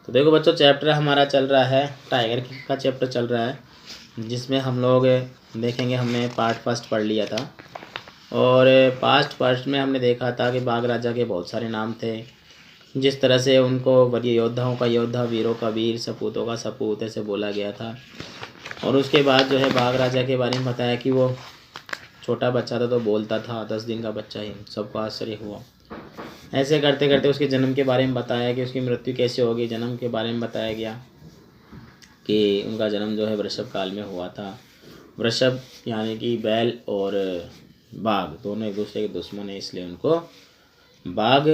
तो देखो बच्चों, चैप्टर हमारा चल रहा है, टाइगर किंग का चैप्टर चल रहा है, जिसमें हम लोग देखेंगे, हमने पार्ट फर्स्ट पढ़ लिया था। और फर्स्ट में हमने देखा था कि बाघ राजा के बहुत सारे नाम थे, जिस तरह से उनको वरीय योद्धाओं का योद्धा, वीरों का वीर, सपूतों का सपूत ऐसे बोला गया था। और उसके बाद जो है बाघ राजा के बारे में बताया कि वो छोटा बच्चा था तो बोलता था, 10 दिन का बच्चा ही, सबको आश्चर्य हुआ। ऐसे करते करते उसके जन्म के बारे में बताया कि उसकी मृत्यु कैसे होगी, जन्म के बारे में बताया गया कि उनका जन्म जो है वृषभ काल में हुआ था। वृषभ यानी कि बैल और बाघ दोनों एक दूसरे के दुश्मन है, इसलिए उनको बाघ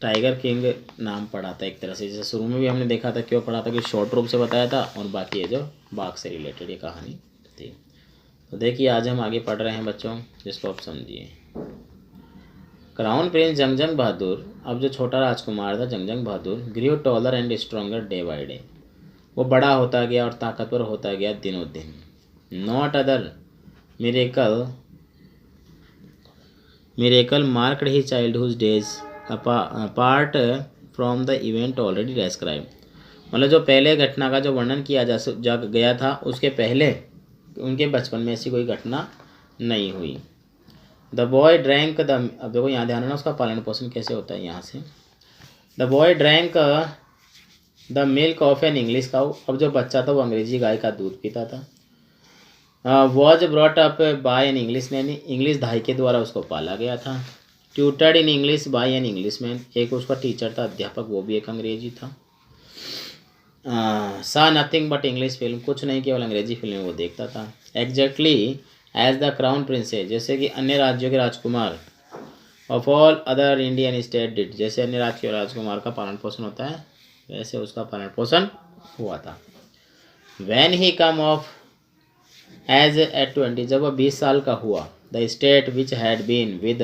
टाइगर किंग नाम पड़ा था एक तरह से। जैसे शुरू में भी हमने देखा था क्यों पड़ा था, कि शॉर्ट रूप से बताया था, और बाकी है जो बाघ से रिलेटेड ये कहानी थी। तो देखिए आज हम आगे पढ़ रहे हैं बच्चों, जिसको आप समझिए। क्राउन प्रिंस जंगजंग बहादुर, अब जो छोटा राजकुमार था Jung Jung Bahadur, grew taller and stronger day by day, वो बड़ा होता गया और ताकतवर होता गया दिनों दिन। Not other miracle marked his childhood days apart from the event already describe. मतलब जो पहले घटना का जो वर्णन किया जा गया था, उसके पहले उनके बचपन में ऐसी कोई घटना नहीं हुई। द बॉय ड्रैंक द, अब देखो यहाँ ध्यान रखना उसका पालन पोषण कैसे होता है यहाँ से। The boy drank the milk of an English cow, अब जो बच्चा था वो अंग्रेजी गाय का दूध पीता था। Was brought up by an English man, English धाई के द्वारा उसको पाला गया था। Tutored in English by an English man, एक उसका टीचर था, अध्यापक, वो भी एक अंग्रेजी था। सा नथिंग बट इंग्लिश फिल्म, कुछ नहीं केवल अंग्रेजी फिल्म वो देखता था। Exactly as the crown princes, जैसे कि अन्य राज्यों के राजकुमार, of all other Indian state did, जैसे अन्य राज्य के राजकुमार का पालन पोषण होता है वैसे उसका पालन पोषण हुआ था। When he come of age at 20, जब वह 20 साल का हुआ, the state which had been with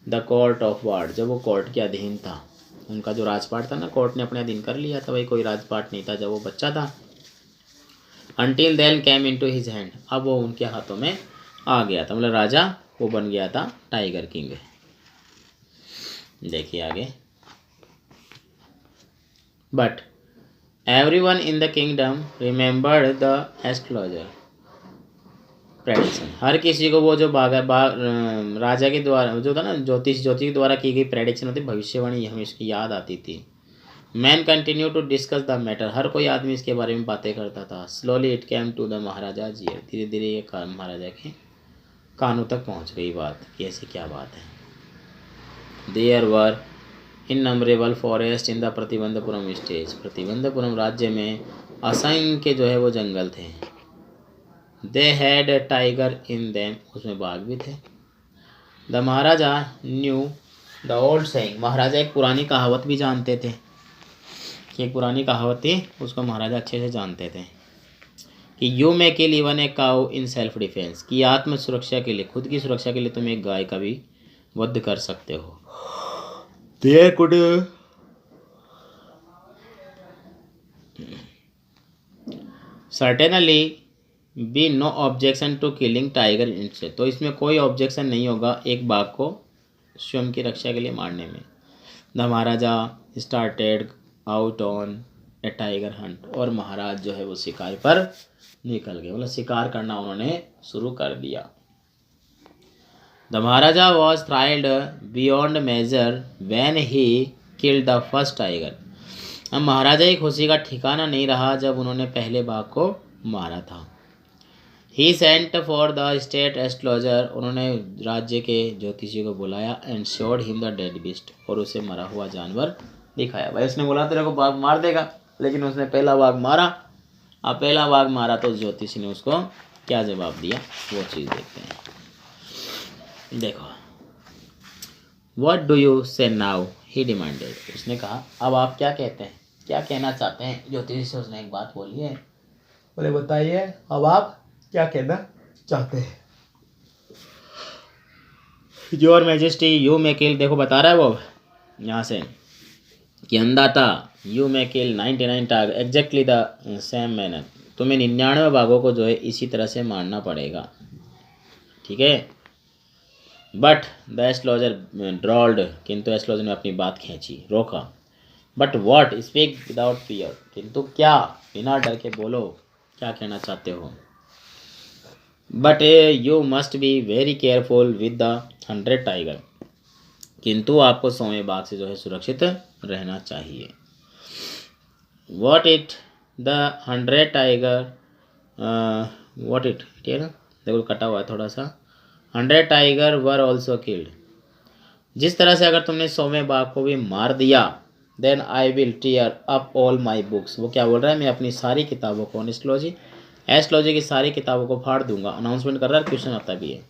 the court of wards, जब वो कोर्ट के अधीन था, उनका जो राजपाट था ना, कोर्ट ने अपने अधीन कर लिया था, भाई कोई राजपाट नहीं था जब वो बच्चा था। Until then came into his hand, अब वो उनके हाथों में आ गया था, मतलब राजा वो बन गया था टाइगर किंग। देखिए आगे। But everyone in the kingdom remembered the astrologer prediction, हर किसी को वो जो राजा के द्वारा जो था ना, ज्योतिष के द्वारा की गई प्रेडिक्शन होती, भविष्यवाणी, हमें इसकी याद आती थी। Man continue to discuss the matter, हर कोई आदमी इसके बारे में बातें करता था। Slowly it came to the Maharaja ji, धीरे धीरे ये महाराजा के कानों तक पहुंच गई बात कि ऐसी क्या बात है। There were innumerable forest in the Pratibandhapuram state, Pratibandhapuram राज्य में असंख्य जो है वो जंगल थे। They had tiger in them, उसमें बाघ भी थे। The Maharaja knew the old saying, Maharaja एक पुरानी कहावत भी जानते थे, कि एक पुरानी कहावत थी उसको महाराजा अच्छे से जानते थे, कि you may kill even a cow in self defence, कि आत्म सुरक्षा के लिए, खुद की सुरक्षा के लिए तुम एक गाय का भी वध कर सकते हो। There could certainly be no objection to killing tiger इंसे, तो इसमें कोई ऑब्जेक्शन नहीं होगा एक बाघ को स्वयं की रक्षा के लिए मारने में। The Maharaja started out on A tiger Hunt, और महाराज जो है वो शिकार पर निकल गए, मतलब शिकार करना उन्होंने शुरू कर दिया। The Maharaja was thrilled beyond measure when he killed the first tiger, अब महाराजा की खुशी का ठिकाना नहीं रहा जब उन्होंने पहले बाघ को मारा था। He sent for the state astrologer, उन्होंने राज्य के ज्योतिषी को बुलाया, and showed him the dead beast, और उसे मरा हुआ जानवर दिखाया। भाई उसने बोला तेरे को बाघ मार देगा, लेकिन उसने पहला बाघ मारा। अब पहला बाघ मारा तो ज्योतिषी ने उसको क्या जवाब दिया, वो चीज़ देखते हैं। देखो, व्हाट डू यू से नाउ, ही डिमांडेड, उसने कहा अब आप क्या कहते हैं, क्या कहना चाहते हैं। ज्योतिषी से उसने एक बात बोली है, बोले बताइए अब आप क्या कहना चाहते हैं। Your majesty you may kill, देखो बता रहा है वो यहाँ से कि अंदाता you may kill 99 tiger exactly the same manner, तुम्हें 99 बाघों को जो है इसी तरह से मारना पड़ेगा, ठीक है। बट द एस्ट्रोलॉजर ड्रॉल्ड, किंतु एस्ट्रोलॉजर ने अपनी बात खींची, रोका। But what, speak without fear, किंतु क्या, बिना डर के बोलो, क्या कहना चाहते हो। But you must be very careful with the 100 tiger, किंतु आपको 100वें बाघ से जो है सुरक्षित रहना चाहिए। What it the 100 tiger, what it, ठीक है ना, देखो कटा हुआ है थोड़ा सा। 100 टाइगर वर ऑल्सो किल्ड, जिस तरह से अगर तुमने 100वें बाघ को भी मार दिया, then I will tear up all my books, वो क्या बोल रहा है, मैं अपनी सारी किताबों को, एस्ट्रोलॉजी की सारी किताबों को फाड़ दूंगा। अनाउंसमेंट कर रहा है, क्वेश्चन आता भी है।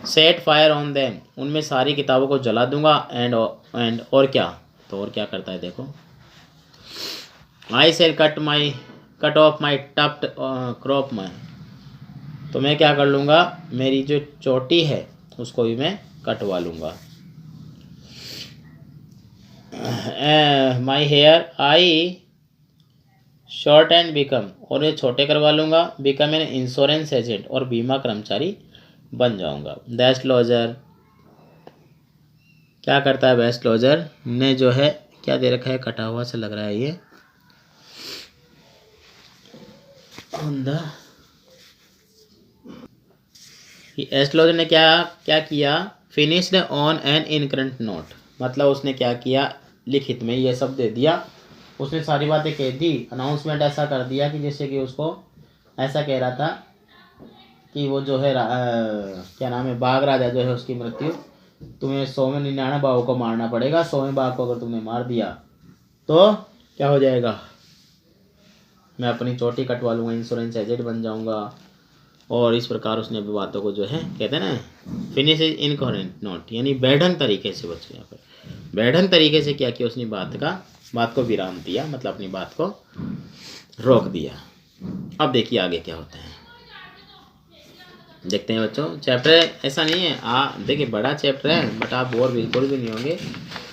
सेट फायर ऑन देम, उनमें सारी किताबों को जला दूंगा। एंड और क्या, तो और क्या करता है देखो। I shall cut off my tuft crop my, तो मैं क्या कर लूँगा, मेरी जो चोटी है उसको भी मैं कटवा लूँगा। My here I short and become, और ये छोटे करवा लूँगा। बिकम एन इंश्योरेंस एजेंट, और बीमा कर्मचारी बन जाऊँगा। द एस्ट्रोलॉजर क्या करता है, एस्ट्रोलॉजर ने जो है क्या दे रखा है, कटा हुआ से लग रहा है ये। एस्ट्रोलॉजर ने क्या क्या किया, finished on an incurrent note, मतलब उसने क्या किया, लिखित में ये सब दे दिया, उसने सारी बातें कह दी। अनाउंसमेंट ऐसा कर दिया कि जैसे कि उसको ऐसा कह रहा था कि वो जो है क्या नाम है, बाघ राजा जो है उसकी मृत्यु, तुम्हें 199 बाघों को मारना पड़ेगा। 100वें बाघ को अगर तुमने मार दिया तो क्या हो जाएगा, मैं अपनी चोटी कटवा लूँगा, इंश्योरेंस एजेंट बन जाऊँगा। और इस प्रकार उसने अपनी बातों को जो है कहते हैं ना, फिनिश इज इनकोहेरेंट नोट, यानी बेढंग तरीके से, बच्चे यहाँ पर बेढंग तरीके से क्या किया उसने, बात को विराम दिया, मतलब अपनी बात को रोक दिया। अब देखिए आगे क्या होता है, देखते हैं बच्चों। चैप्टर ऐसा नहीं है, देखिए बड़ा चैप्टर है, बट आप बोर बिल्कुल भी नहीं होंगे,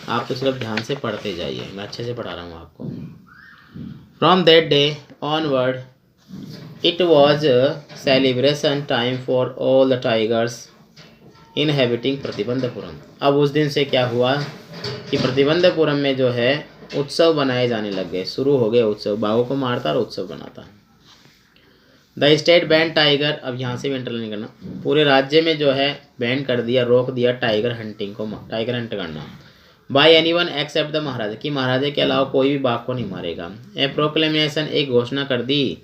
आप तो सिर्फ ध्यान से पढ़ते जाइए, मैं अच्छे से पढ़ा रहा हूँ आपको। From that day onward it was celebration time for all the tigers inhabiting Pratibandapuram. अब उस दिन से क्या हुआ कि प्रतिबंधपुरम में जो है उत्सव बनाए जाने लग गए, शुरू हो गए उत्सव, बाघों को मारता और उत्सव बनाता। द स्टेट बैन टाइगर, अब यहाँ से भी इंटरलाइन करना, पूरे राज्य में जो है बैन कर दिया, रोक दिया टाइगर हंटिंग को, टाइगर हंट करना। बाय एनीवन एक्सेप्ट द महाराजा, कि महाराजा के अलावा कोई भी बाघ को नहीं मारेगा। ए प्रोक्लेमेशन, एक घोषणा कर दी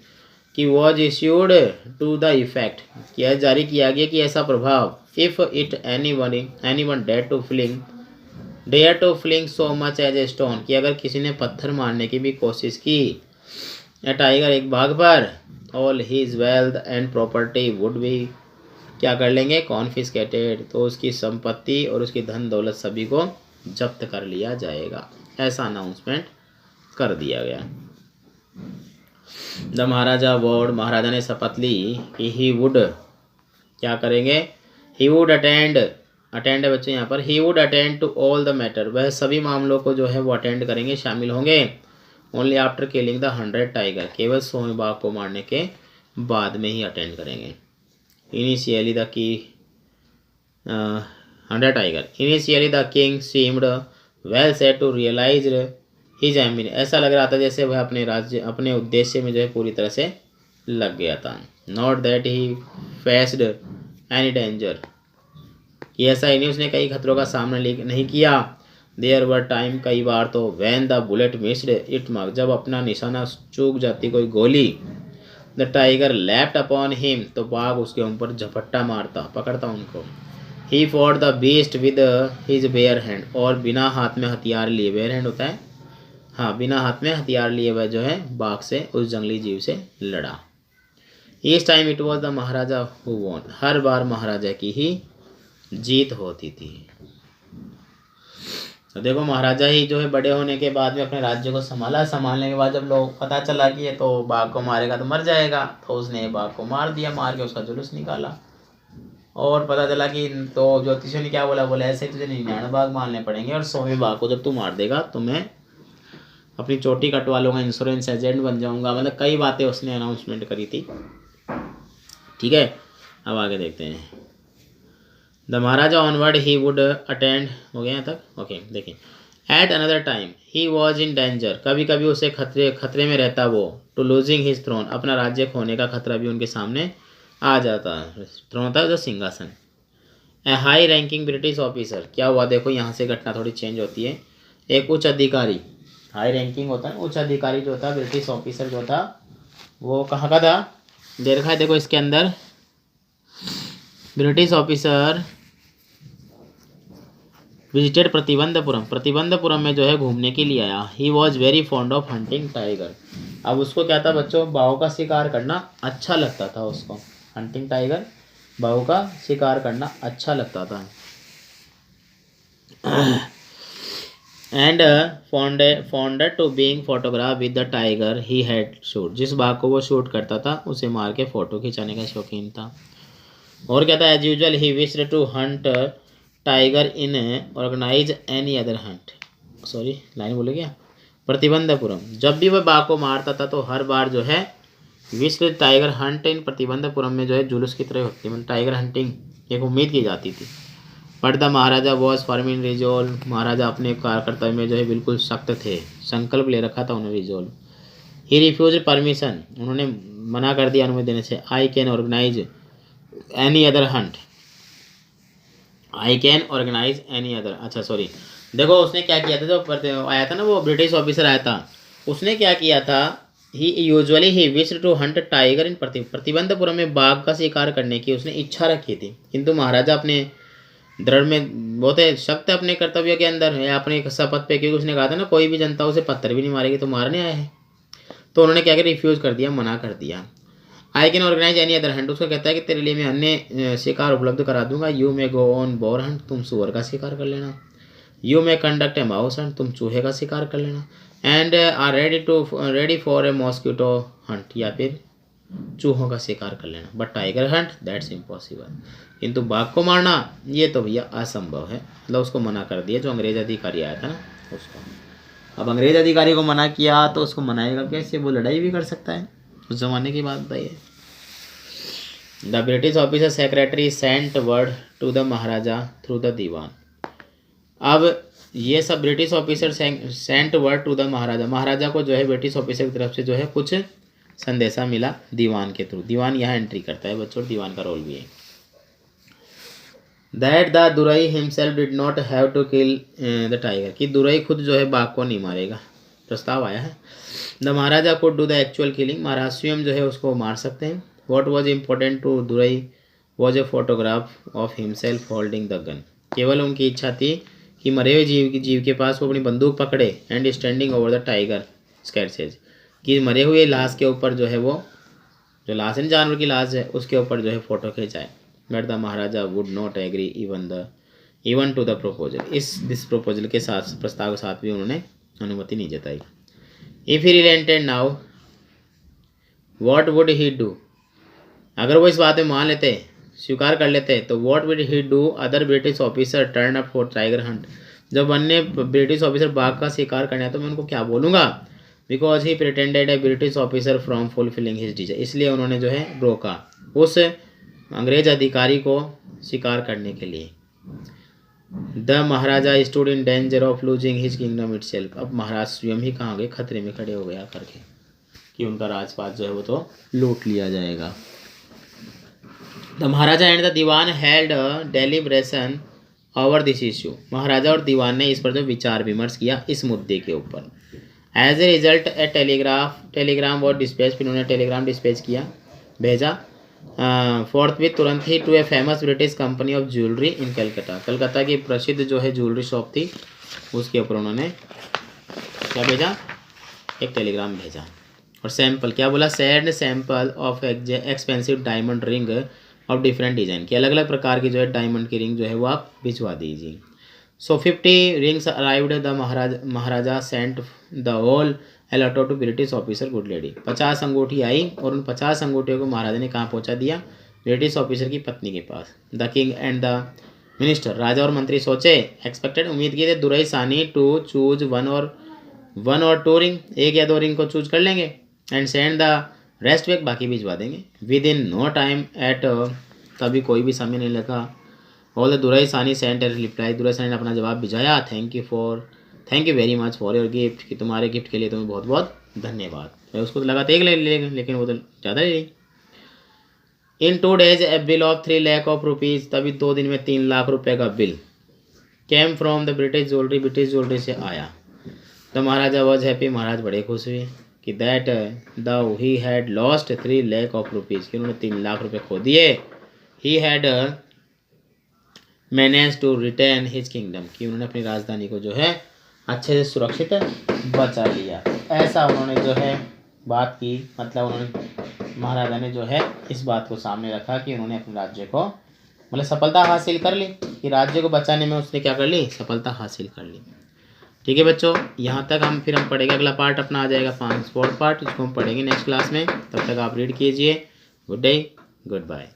कि was issued to the effect, यह जारी किया गया कि ऐसा प्रभाव, if it anyone dare to fling so much as a stone, कि अगर किसी ने पत्थर मारने की भी कोशिश की ए टाइगर एक बाघ पर, all his wealth and property would be, क्या कर लेंगे, कॉन्फिस्केटेड, तो उसकी संपत्ति और उसकी धन दौलत सभी को जब्त कर लिया जाएगा। ऐसा अनाउंसमेंट कर दिया गया। द महाराजा वोड, महाराजा ने शपथ ली कि ही वुड, क्या करेंगे, ही वुड अटेंड है बच्चे यहाँ पर, he would attend to all the matter, वह सभी मामलों को जो है वो अटेंड करेंगे, शामिल होंगे। Only after killing the 100 tiger, केवल 100 बाघ को मारने के बाद में ही अटेंड करेंगे। इनिशियली द की 100 tiger, initially the king seemed well set to realise his ambition, ऐसा लग रहा था जैसे वह अपने उद्देश्य में जो है पूरी तरह से लग गया था। Not that he faced any danger, कि ऐसा ही नहीं उसने कई खतरों का सामना नहीं किया। देयर वर टाइम, कई बार तो, when the bullet missed it mark, जब अपना निशाना चूक जाती कोई गोली। The tiger lapped upon him, तो बाघ उसके ऊपर झपट्टा मारता, पकड़ता उनको। He fought the beast with his bare hand, और बिना हाथ में हथियार लिए, बेयर हैंड होता है, हाँ, बिना हाथ में हथियार लिए वह जो है बाघ से, उस जंगली जीव से लड़ा। इस time it was the Maharaja who won, हर बार महाराजा की ही जीत होती थी। तो देखो महाराजा ही जो है बड़े होने के बाद में अपने राज्य को संभाला, संभालने के बाद जब लोग पता चला कि ये तो बाघ को मारेगा तो मर जाएगा, तो उसने बाघ को मार दिया, मार के उसका जुलूस निकाला। और पता चला कि तो ज्योतिषियों ने क्या बोला, बोले ऐसे ही तुझे 99 बाघ मारने पड़ेंगे, और 100वें बाघ को जब तू मार देगा तो मैं अपनी चोटी कटवा लूँगा, इंश्योरेंस एजेंट बन जाऊँगा, मतलब कई बातें उसने अनाउंसमेंट करी थी। ठीक है, अब आगे देखते हैं। The Maharaja onward he would attend, हो गया यहाँ तक, ओके। देखिए, at another time he was in danger, कभी कभी उसे खतरे में रहता वो, टू लूजिंग हिज थ्रोन, अपना राज्य खोने का खतरा भी उनके सामने आ जाता है। थ्रोन होता है जो सिंहासन। ए हाई रैंकिंग ब्रिटिश ऑफिसर, क्या हुआ देखो यहाँ से घटना थोड़ी चेंज होती है। एक उच्च अधिकारी, हाई रैंकिंग होता है उच्च अधिकारी जो था, ब्रिटिश ऑफिसर जो था वो कहाँ का था, दे रखा है देखो इसके अंदर, British officer visited Pratibandapuram, Pratibandapuram में जो है घूमने के लिए आया। He was very fond of hunting tiger, अब उसको क्या था बच्चों, बाघ का शिकार करना अच्छा लगता था उसको, हंटिंग टाइगर, बाघ का शिकार करना अच्छा लगता था। And founded to being photograph with the tiger he had shoot, जिस बाघ को वो शूट करता था उसे मार के फोटो खिंचाने का शौकीन था। और क्या था, as usual he wished to hunt tiger in organise any other hunt, sorry line बोले क्या, प्रतिबंधपुरम, जब भी वह बाघ को मारता था तो हर बार जो है विश्व टाइगर हंट इन प्रतिबंधपुरम में जो है जुलूस की तरह होती है, टाइगर हंटिंग एक उम्मीद की जाती थी। But the Maharaja was firm in resolve, महाराजा अपने कर्तव्य में जो है बिल्कुल सख्त थे, संकल्प ले रखा था उन्होंने रिजोल्व। ही रिफ्यूज परमिशन, उन्होंने मना कर दिया अनुमति देने से। I can organise any other hunt, I can organise any other, अच्छा सॉरी देखो उसने क्या किया था, जो आया था ना वो ब्रिटिश ऑफिसर आया था, उसने क्या किया था, he usually he wished to hunt tiger in Pratibandhapuram में बाघ का शिकार करने की उसने इच्छा रखी थी, किंतु महाराजा अपने दृढ़ में बहुत है, सख्त है अपने कर्तव्य के अंदर है, अपने शपथ पे, क्योंकि उसने कहा था ना कोई भी जनता उसे पत्थर भी नहीं मारेगी तो मारने आए हैं, तो उन्होंने क्या किया, रिफ्यूज़ कर दिया, मना कर दिया। I can organise any other hunt, उसको कहता है कि तेरे लिए मैं अन्य शिकार उपलब्ध करा दूंगा। You may go on boar hunt, तुम सुअर का शिकार कर लेना। You may conduct a mouse hunt, तुम चूहे का शिकार कर लेना। And are ready for a mosquito hunt, या फिर चूहों का शिकार कर लेना। But tiger hunt that's impossible, किंतु बाघ को मारना ये तो भैया असंभव है, मतलब उसको मना कर दिया जो अंग्रेज अधिकारी आया था ना उसको। अब अंग्रेज अधिकारी को मना किया तो उसको मनाएगा कैसे, वो लड़ाई भी कर सकता है, उस जमाने की बात बताइए। The British officer secretary sent word to the Maharaja through the dewan, अब ये सब British officer sent word to the Maharaja, महाराजा को जो है ब्रिटिश ऑफिसर की तरफ से जो है कुछ संदेशा मिला दीवान के थ्रू, दीवान यहाँ एंट्री करता है बच्चों, दीवान का रोल भी है। That the Durai himself did not have to kill the tiger, कि दुरई खुद जो है बाघ को नहीं मारेगा, प्रस्ताव आया है। द महाराजा को डू द एक्चुअल किलिंग, महाराज स्वयं जो है उसको मार सकते हैं। What was important to Durai was a photograph of himself holding the gun, केवल उनकी इच्छा थी कि मरे हुए जीव के पास वो अपनी बंदूक पकड़े, and standing over the tiger sketches, कि मरे हुए लाश के ऊपर जो है वो, जो लाश है जानवर की लाश है उसके ऊपर जो है फ़ोटो खिंचाए। But the Maharaja would not agree even to the proposal, this proposal के साथ, प्रस्ताव के साथ भी उन्होंने अनुमति नहीं जताई। If he relented now what would he do, अगर वो इस बात में मान लेते, स्वीकार कर लेते, तो what would he do other British officer turn up for tiger Hunt, जब अन्य ब्रिटिश ऑफिसर बाघ का शिकार करने आए तो मैं उनको क्या बोलूँगा। Because he pretended A British officer from fulfilling his Dzire, इसलिए उन्होंने जो है रोका उस अंग्रेज अधिकारी को शिकार करने के लिए। The Maharaja stood in danger of losing his kingdom itself, अब महाराज स्वयं ही कहाँ गए, खतरे में खड़े हो गया करके कि उनका राजपाट जो है वो तो लूट लिया जाएगा। The Maharaja and the dewan held deliberation over this issue, महाराजा और दीवान ने इस पर जो विचार विमर्श किया इस मुद्दे के ऊपर। As a result a telegram or dispatch, फिर उन्होंने टेलीग्राम डिस्पैच किया, भेजा फोर्थ विथ तुरंत ही to a famous British company of jewellery in Calcutta, Calcutta की प्रसिद्ध जो है ज्वेलरी शॉप थी उसके ऊपर उन्होंने क्या भेजा, एक टेलीग्राम भेजा। और सैंपल क्या बोला, send sample of expensive diamond ring of different design, की अलग अलग प्रकार की जो है डायमंड की रिंग जो है वो आप भिजवा दीजिए। So 50 rings arrived, the Maharaja sent the whole lot to British officer good lady, 50 अंगूठी आई और उन 50 अंगूठियों को महाराजा ने कहाँ पहुँचा दिया, ब्रिटिश ऑफिसर की पत्नी के पास। The king and the minister, राजा और मंत्री सोचे, एक्सपेक्टेड उम्मीद किए थे, Duraisani to choose one or two ring, एक या दो रिंग को चूज कर लेंगे, and send the rest back, बाकी भिजवा देंगे within no time at, तभी कोई भी समय नहीं लगा। ऑल द दुरई सानी सेंट ए रिप्लाई, दुरई सानी ने अपना जवाब भिजाया, thank you for thank you very much for your gift, कि तुम्हारे गिफ्ट के लिए तुम्हें बहुत बहुत धन्यवाद। मैं उसको तो लगाते एक ले लेगा, लेकिन वो तो ज़्यादा ले रही। इन 2 days A bill of 3 lakh of rupees, तभी 2 दिन में 3 लाख रुपए का bill came from the British jewellery, British jewellery से आया। तो महाराजा वॉज हैप्पी, महाराज बड़े खुश हुए कि that though he had lost 3 lakh of rupees, कि उन्होंने 3 लाख रुपए खो दिए। He had manage to retain his kingdom, कि उन्होंने अपनी राजधानी को जो है अच्छे से सुरक्षित बचा लिया। ऐसा उन्होंने जो है बात की, मतलब उन्होंने महाराजा ने जो है इस बात को सामने रखा कि उन्होंने अपने राज्य को मतलब सफलता हासिल कर ली, कि राज्य को बचाने में उसने क्या कर ली, सफलता हासिल कर ली। ठीक है बच्चों, यहाँ तक हम पढ़ेंगे। अगला पार्ट अपना आ जाएगा 4th पार्ट, इसको हम पढ़ेंगे नेक्स्ट क्लास में। तब तक आप रीड कीजिए। Good day, good bye.